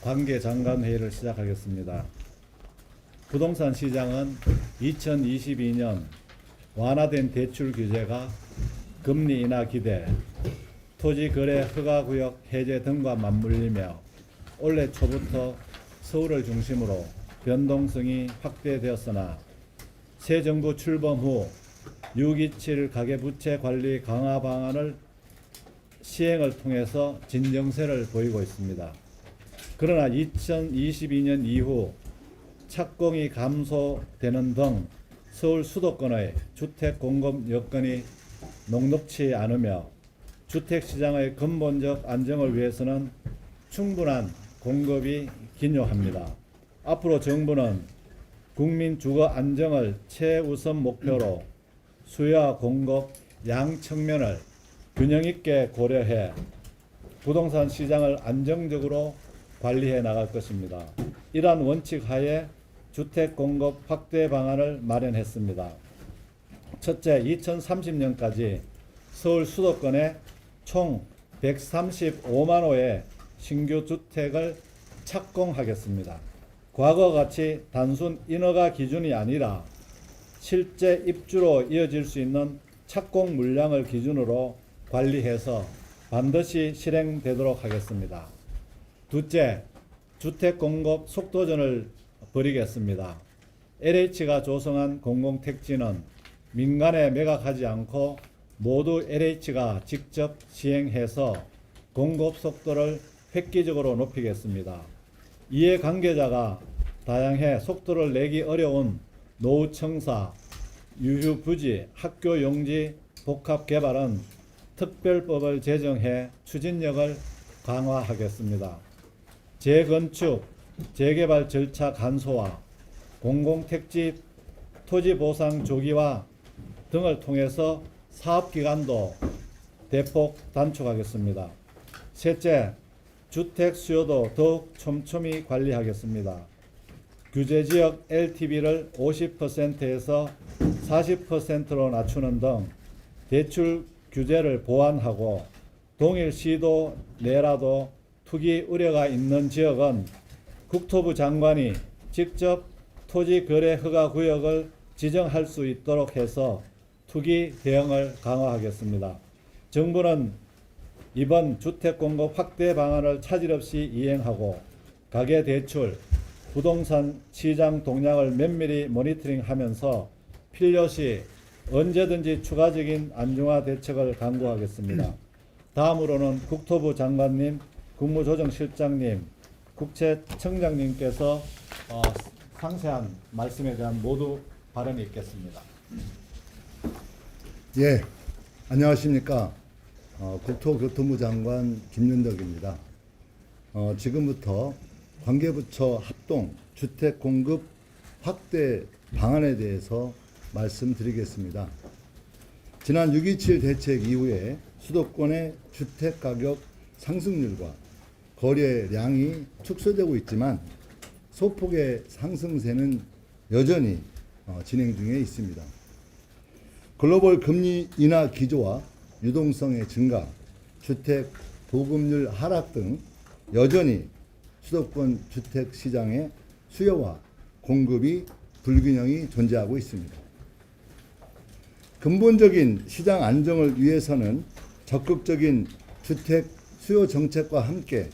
관계장관회의를 시작하겠습니다. 부동산 시장은 2022년 완화된 대출 규제가 금리 인하 기대, 토지거래 허가구역 해제 등과 맞물리며 올해 초부터 서울을 중심으로 변동성이 확대되었으나 새 정부 출범 후 627 가계부채 관리 강화 방안을 시행을 통해서 진정세를 보이고 있습니다. 그러나 2022년 이후 착공이 감소되는 등 서울 수도권의 주택 공급 여건이 녹록치 않으며 주택시장의 근본적 안정을 위해서는 충분한 공급이 기요합니다. 앞으로 정부는 국민 주거 안정을 최우선 목표로 수요와 공급 양 측면을 균형 있게 고려해 부동산 시장을 안정적으로 관리해 나갈 것입니다. 이러한 원칙 하에 주택 공급 확대 방안을 마련했습니다. 첫째, 2030년까지 서울 수도권에 총 135만 호의 신규 주택을 착공하겠습니다. 과거와 같이 단순 인허가 기준이 아니라 실제 입주로 이어질 수 있는 착공 물량을 기준으로 관리해서 반드시 실행되도록 하겠습니다. 둘째, 주택 공급 속도전을 벌이겠습니다. LH가 조성한 공공택지는 민간에 매각하지 않고 모두 LH가 직접 시행해서 공급 속도를 획기적으로 높이겠습니다. 이에 관계자가 다양해 속도를 내기 어려운 노후청사, 유휴부지, 학교용지 복합개발은 특별법을 제정해 추진력을 강화하겠습니다. 재건축, 재개발 절차 간소화, 공공택지 토지 보상 조기화 등을 통해서 사업기간도 대폭 단축하겠습니다. 셋째, 주택 수요도 더욱 촘촘히 관리하겠습니다. 규제지역 LTV를 50%에서 40%로 낮추는 등 대출 규제를 보완하고 동일 시도 내라도 투기 우려가 있는 지역은 국토부 장관이 직접 토지 거래 허가 구역을 지정할 수 있도록 해서 투기 대응을 강화하겠습니다. 정부는 이번 주택 공급 확대 방안을 차질 없이 이행하고 가계대출, 부동산 시장 동향을 면밀히 모니터링하면서 필요시 언제든지 추가적인 안정화 대책을 강구하겠습니다. 다음으로는 국토부 장관님, 국무조정실장님, 국세청장님께서 상세한 말씀에 대한 모두 발언이 있겠습니다. 예, 안녕하십니까. 국토교통부 장관 김윤덕입니다. 지금부터 관계부처 합동 주택 공급 확대 방안에 대해서 말씀드리겠습니다. 지난 6.27 대책 이후에 수도권의 주택가격 상승률과 거래량이 축소되고 있지만 소폭의 상승세는 여전히 진행 중에 있습니다. 글로벌 금리 인하 기조와 유동성의 증가, 주택 보급률 하락 등 여전히 수도권 주택 시장의 수요와 공급이 불균형이 존재하고 있습니다. 근본적인 시장 안정을 위해서는 적극적인 주택 수요 정책과 함께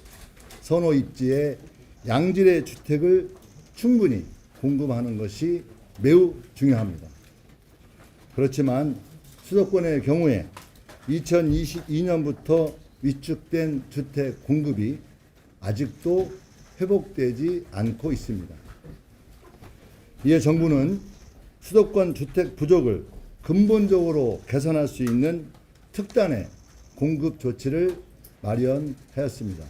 선호 입지의 양질의 주택을 충분히 공급하는 것이 매우 중요합니다. 그렇지만 수도권의 경우에 2022년부터 위축된 주택 공급이 아직도 회복되지 않고 있습니다. 이에 정부는 수도권 주택 부족을 근본적으로 개선할 수 있는 특단의 공급 조치를 마련하였습니다.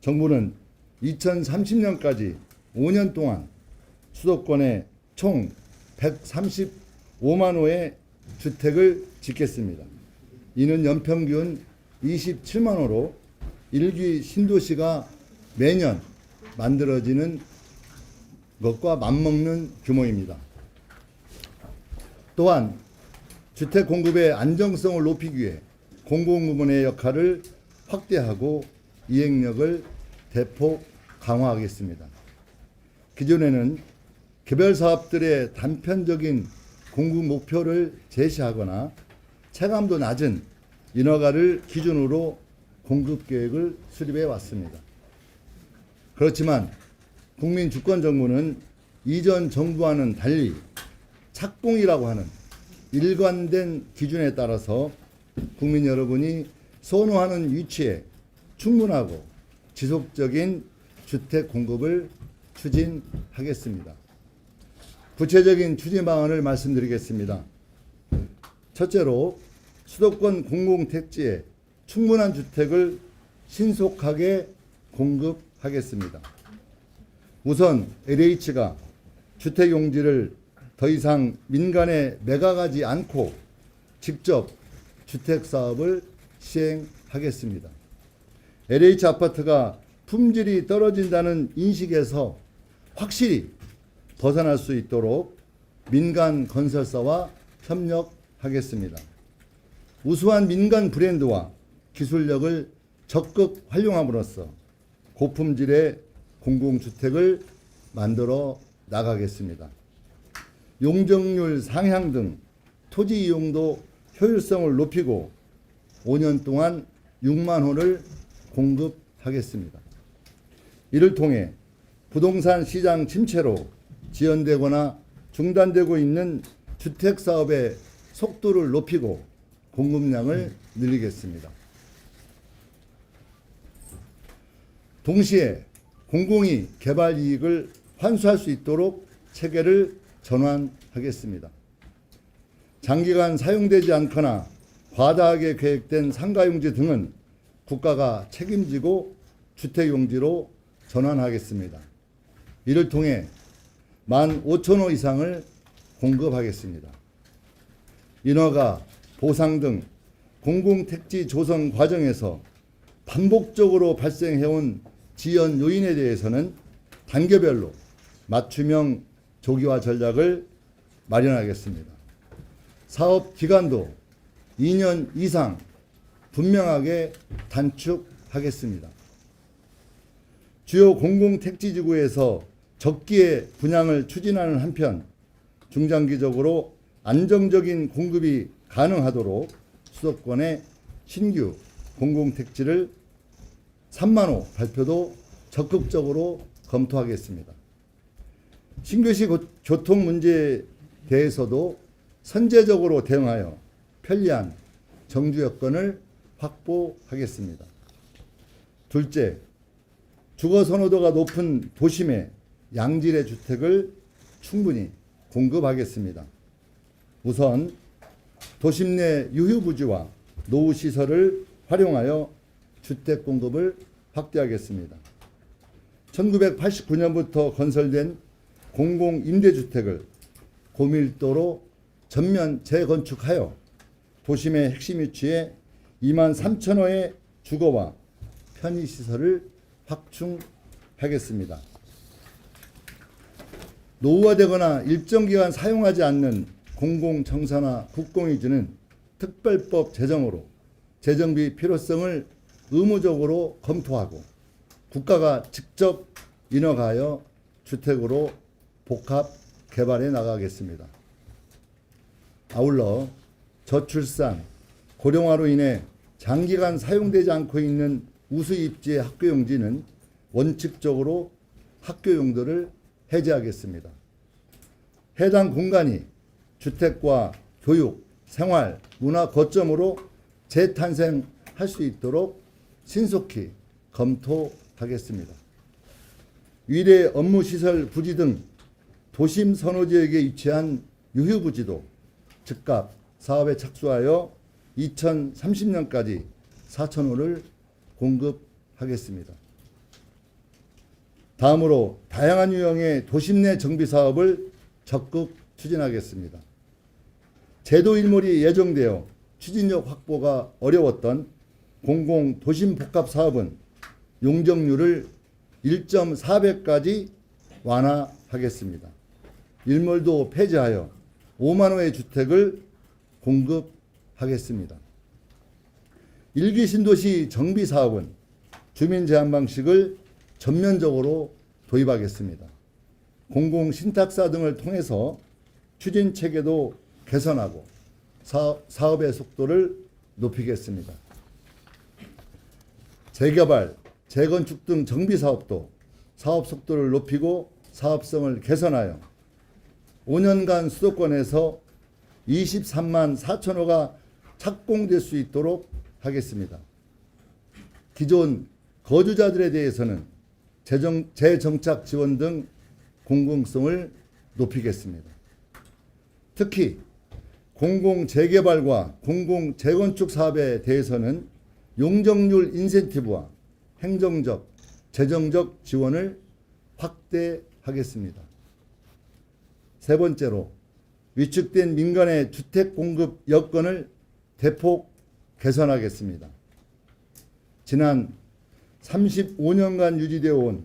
정부는 2030년까지 5년 동안 수도권에 총 135만 호의 주택을 짓겠습니다. 이는 연평균 27만 호로 1기 신도시가 매년 만들어지는 것과 맞먹는 규모입니다. 또한 주택 공급의 안정성을 높이기 위해 공공부문의 역할을 확대하고 이행력을 대폭 강화하겠습니다. 기존에는 개별 사업들의 단편적인 공급 목표를 제시하거나 체감도 낮은 인허가를 기준으로 공급 계획을 수립해 왔습니다. 그렇지만 국민주권정부는 이전 정부와는 달리 착공이라고 하는 일관된 기준에 따라서 국민 여러분이 선호하는 위치에 충분하고 지속적인 주택 공급을 추진하겠습니다. 구체적인 추진 방안을 말씀드리겠습니다. 첫째로 수도권 공공택지에 충분한 주택을 신속하게 공급하겠습니다. 우선 LH가 주택용지를 더 이상 민간에 매각하지 않고 직접 주택사업을 시행하겠습니다. LH아파트가 품질이 떨어진다는 인식에서 확실히 벗어날 수 있도록 민간 건설사와 협력하겠습니다. 우수한 민간 브랜드와 기술력을 적극 활용함으로써 고품질의 공공주택을 만들어 나가겠습니다. 용적률 상향 등 토지 이용도 효율성을 높이고 5년 동안 6만 호를 공급하겠습니다. 이를 통해 부동산 시장 침체로 지연되거나 중단되고 있는 주택사업의 속도를 높이고 공급량을 늘리겠습니다. 동시에 공공이 개발 이익을 환수할 수 있도록 체계를 전환하겠습니다. 장기간 사용되지 않거나 과다하게 계획된 상가용지 등은 국가가 책임지고 주택용지로 전환하겠습니다. 이를 통해 15,000호 이상을 공급하겠습니다. 인허가, 보상 등 공공택지 조성 과정에서 반복적으로 발생해온 지연 요인에 대해서는 단계별로 맞춤형 조기화 전략을 마련하겠습니다. 사업 기간도 2년 이상 분명하게 단축하겠습니다. 주요 공공택지지구에서 적기에 분양을 추진하는 한편 중장기적으로 안정적인 공급이 가능하도록 수도권의 신규 공공택지를 3만 호 발표도 적극적으로 검토하겠습니다. 신도시 교통 문제에 대해서도 선제적으로 대응하여 편리한 정주 여건을 확보하겠습니다. 둘째, 주거 선호도가 높은 도심에 양질의 주택을 충분히 공급하겠습니다. 우선 도심 내 유휴부지와 노후시설을 활용하여 주택 공급을 확대하겠습니다. 1989년부터 건설된 공공임대주택을 고밀도로 전면 재건축하여 도심의 핵심 위치에 23,000호의 주거와 편의시설을 확충하겠습니다. 노후화되거나 일정 기간 사용하지 않는 공공청사나 국공유지는 특별법 제정으로 재정비 필요성을 의무적으로 검토하고 국가가 직접 인허가하여 주택으로 복합 개발해 나가겠습니다. 아울러 저출산, 고령화로 인해 장기간 사용되지 않고 있는 우수입지의 학교용지는 원칙적으로 학교 용도를 해제하겠습니다. 해당 공간이 주택과 교육, 생활, 문화 거점으로 재탄생할 수 있도록 신속히 검토하겠습니다. 위례 업무시설 부지 등 도심 선호지역에 위치한 유휴부지도 즉각 사업에 착수하여 2030년까지 4,000호를 공급하겠습니다. 다음으로 다양한 유형의 도심 내 정비 사업을 적극 추진하겠습니다. 제도 일몰이 예정되어 추진력 확보가 어려웠던 공공 도심 복합 사업은 용적률을 1.4배까지 완화하겠습니다. 일몰도 폐지하여 5만 호의 주택을 공급하겠습니다. 일기 신도시 정비 사업은 주민 제한 방식을 전면적으로 도입하겠습니다. 공공신탁사 등을 통해서 추진 체계도 개선하고 사업의 속도를 높이겠습니다. 재개발, 재건축 등 정비 사업도 사업 속도를 높이고 사업성을 개선하여 5년간 수도권에서 23만 4천 호가 착공될 수 있도록 하겠습니다. 기존 거주자들에 대해서는 재정착 지원 등 공공성을 높이겠습니다. 특히 공공재개발과 공공재건축 사업에 대해서는 용적률 인센티브와 행정적, 재정적 지원을 확대하겠습니다. 세 번째로 위축된 민간의 주택 공급 여건을 대폭 개선하겠습니다. 지난 35년간 유지되어 온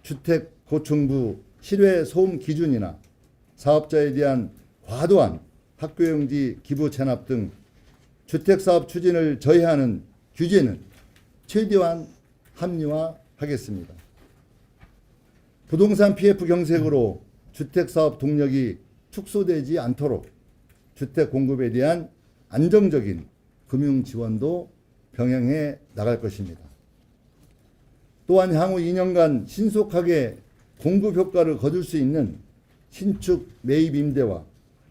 주택 고층부 실외 소음 기준이나 사업자에 대한 과도한 학교용지 기부 체납 등 주택사업 추진을 저해하는 규제는 최대한 합리화하겠습니다. 부동산 PF 경색으로 주택사업 동력이 축소되지 않도록 주택 공급에 대한 안정적인 금융 지원도 병행해 나갈 것입니다. 또한 향후 2년간 신속하게 공급 효과를 거둘 수 있는 신축 매입 임대와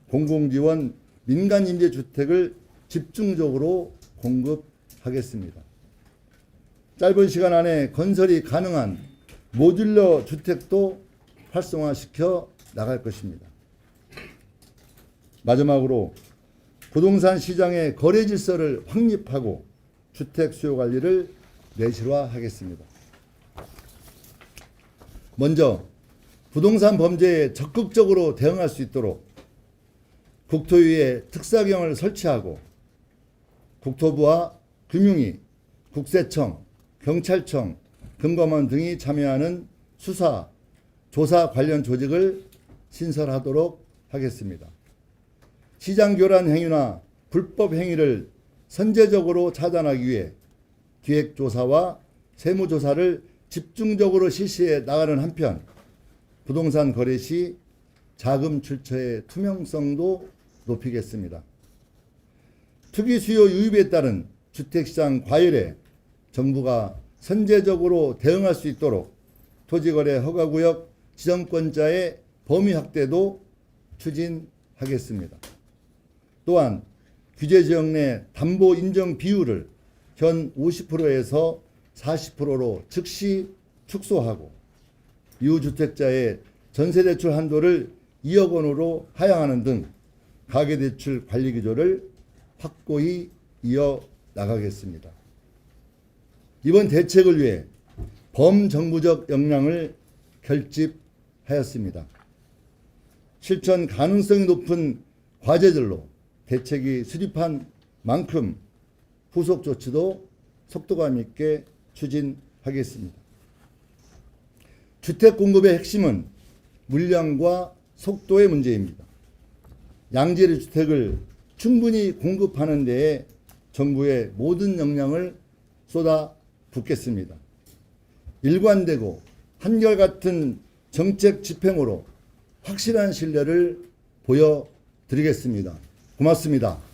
공공지원 민간 임대주택을 집중적으로 공급하겠습니다. 짧은 시간 안에 건설이 가능한 모듈러 주택도 활성화시켜 나갈 것입니다. 마지막으로 부동산 시장의 거래 질서를 확립하고 주택 수요 관리를 내실화하겠습니다. 먼저 부동산 범죄에 적극적으로 대응할 수 있도록 국토위에 특사경을 설치하고 국토부와 금융위, 국세청, 경찰청, 금감원 등이 참여하는 수사, 조사 관련 조직을 신설하도록 하겠습니다. 시장 교란 행위나 불법 행위를 선제적으로 차단하기 위해 기획조사와 세무조사를 집중적으로 실시해 나가는 한편 부동산 거래 시 자금 출처의 투명성도 높이겠습니다. 투기 수요 유입에 따른 주택시장 과열에 정부가 선제적으로 대응할 수 있도록 토지거래 허가구역 지정권자의 범위 확대도 추진하겠습니다. 또한 규제지역 내 담보 인정 비율을 현 50%에서 40%로 즉시 축소하고 유주택자의 전세대출 한도를 2억 원으로 하향하는 등 가계대출 관리 기조를 확고히 이어나가겠습니다. 이번 대책을 위해 범정부적 역량을 결집하였습니다. 실천 가능성이 높은 과제들로 대책이 수립한 만큼 후속 조치도 속도감 있게 추진하겠습니다. 주택 공급의 핵심은 물량과 속도의 문제입니다. 양질의 주택을 충분히 공급하는 데에 정부의 모든 역량을 쏟아붓겠습니다. 일관되고 한결같은 정책 집행으로 확실한 신뢰를 보여드리겠습니다. 고맙습니다.